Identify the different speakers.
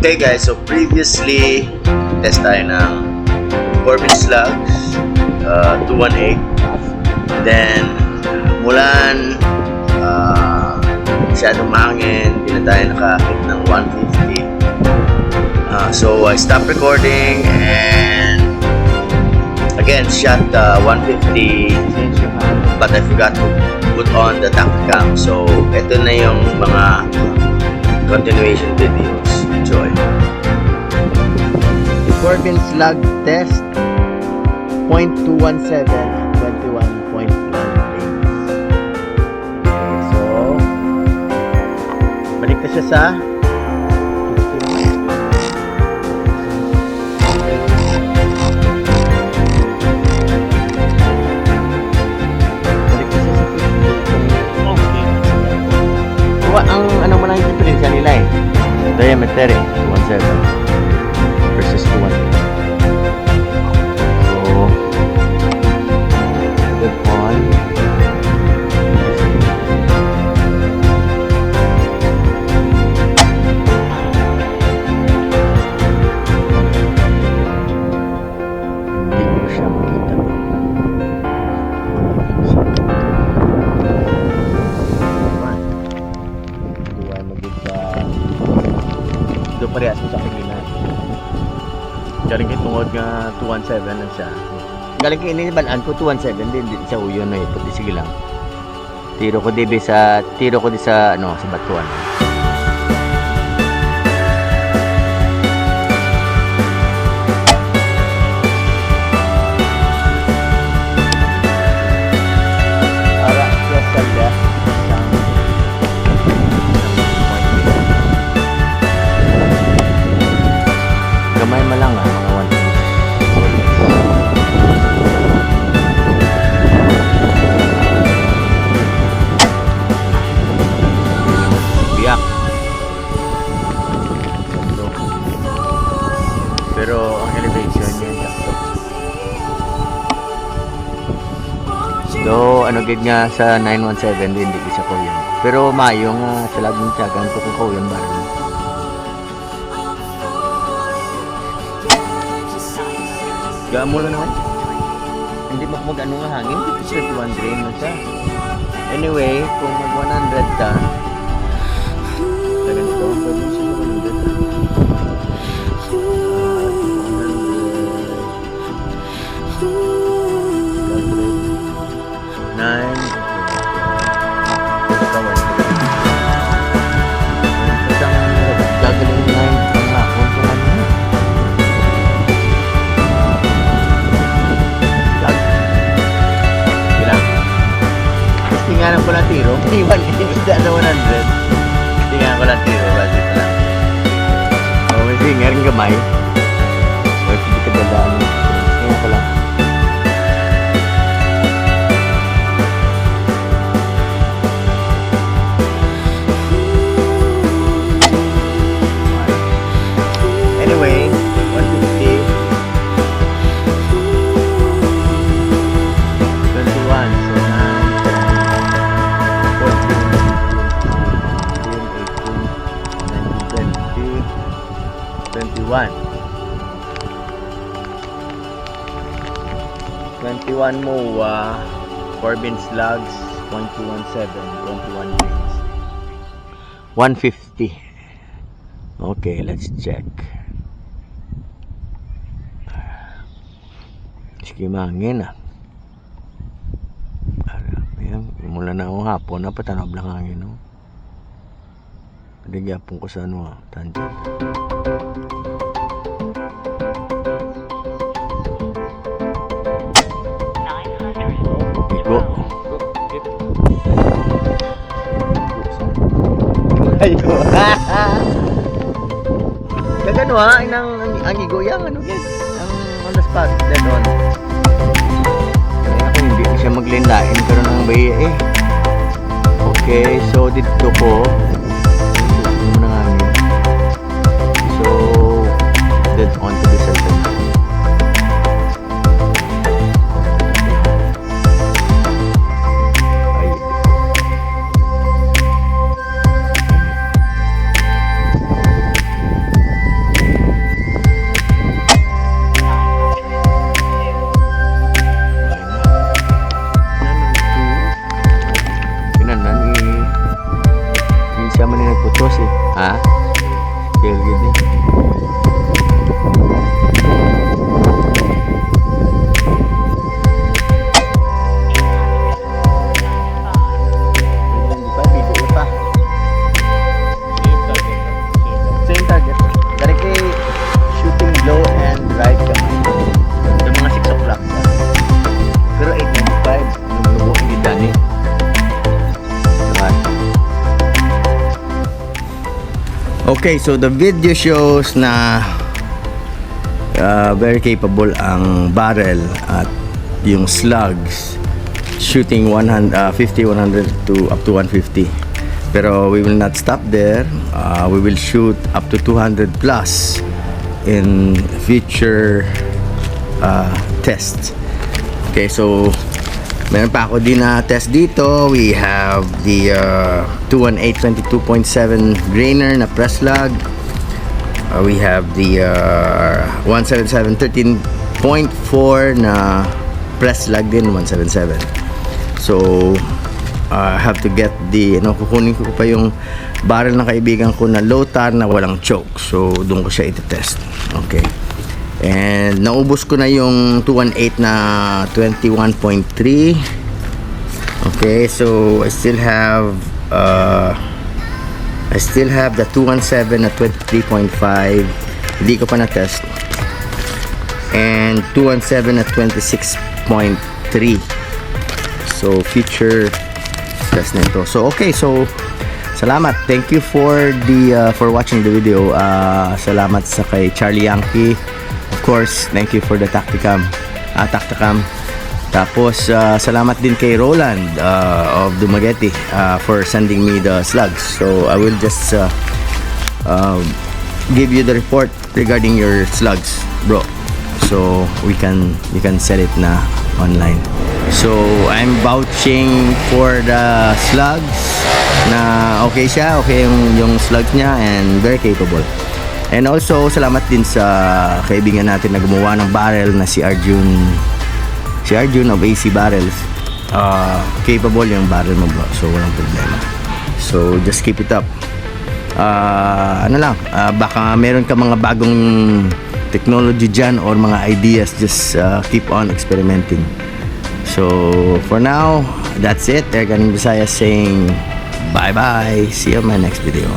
Speaker 1: Okay guys, so previously test tayo ng Corbin Slugs 218. Then mulan, masyadong mahangin, hindi na tayo nakahit ng 150. So I stopped recording and again shot 150, but I forgot to put on the tacticam. So ito na yung mga continuation videos. Enjoy.
Speaker 2: Corbin slug test 0.217 at 21.1 planes. So balik na siya sa ang ano mo lang yung diferensya nila eh. Diameter eh, 217 versus 218. So, good on. Hindi ko siya makita. Do parehas mo sa kagina. Galing kay tungod nga 217 lang siya. Galing kay inibalaan ko 217 din sa uyon na ipot. Sige lang. Tiro ko di sa ano sa batuan. Ara sa salda. Gamay mo lang mga 1 inch. Biyak. Pero ang elevation niya sakto. So ano gid nga sa 917 din di isa ko yun. Pero mayo nga sa laging tiyagan ko kung kauyon ba. Gamo lang naman. Hindi mo mag-ano nga hangin. 21 drain na siya. Anyway, kung mag 100 ka, ganito, pwede mo siya 100. Tingnan ko lang tiro. Iwan isda sa 100. Tingnan ko lang tiro. Basi pa lang. O, may singer ng gamay. O, hindi ka dadaan. Tingnan ko lang. Anyway, 150. 21. So, 21 mo Corbin Slugs 0.217 21 grains 150. Okay, let's check. Sige mangin ayan, mula na akong hapon na patanob lang hangin no? Paligapon ko sa ano tangent. Ayo. Kagano ang igoyang ano guys. Ang on the spot dead on. Kaya ako hindi siya maglinlain pero nang bay eh. Okay, so dito ko so dead on to the center. mag-drive ka man. Yung mga 6 o'clock na. Pero 8:95, nung hindi dani. Okay, so the video shows na very capable ang barrel at yung slugs shooting 50, 100 to up to 150. Pero we will not stop there. We will shoot up to 200 plus in future tests. Okay, so meron pa ako din na test dito. We have the 218 22.7 grainer na press slug. We have the 177 13.4 na press slug din, 177. So have to get the kukunin ko pa yung barrel ng kaibigan ko na low tar na walang choke. So doon ko siya i-test. Okay. And naubos ko na yung 218 na 21.3. Okay, so I still have the 217 na 23.5. Hindi ko pa na test. And 217 na 26.3. So future test nito. So okay, so salamat. Thank you for the for watching the video. Salamat sa kay Charlie Yankee. Of course, thank you for the Tacticam. Tapos salamat din kay Roland of Dumaguete for sending me the slugs. So I will just give you the report regarding your slugs, bro. So you can sell it na online. So I'm vouching for the slugs na okay siya, okay yung slugs niya and very capable. And also salamat din sa kaibigan natin na gumawa ng barrel na si Arjun of AC Barrels. Capable yung barrel mo, bro, so walang problema. So just keep it up. Baka meron ka mga bagong technology dyan or mga ideas, just keep on experimenting. So for now, that's it. They're Ganing Visayas saying bye bye. See you in my next video.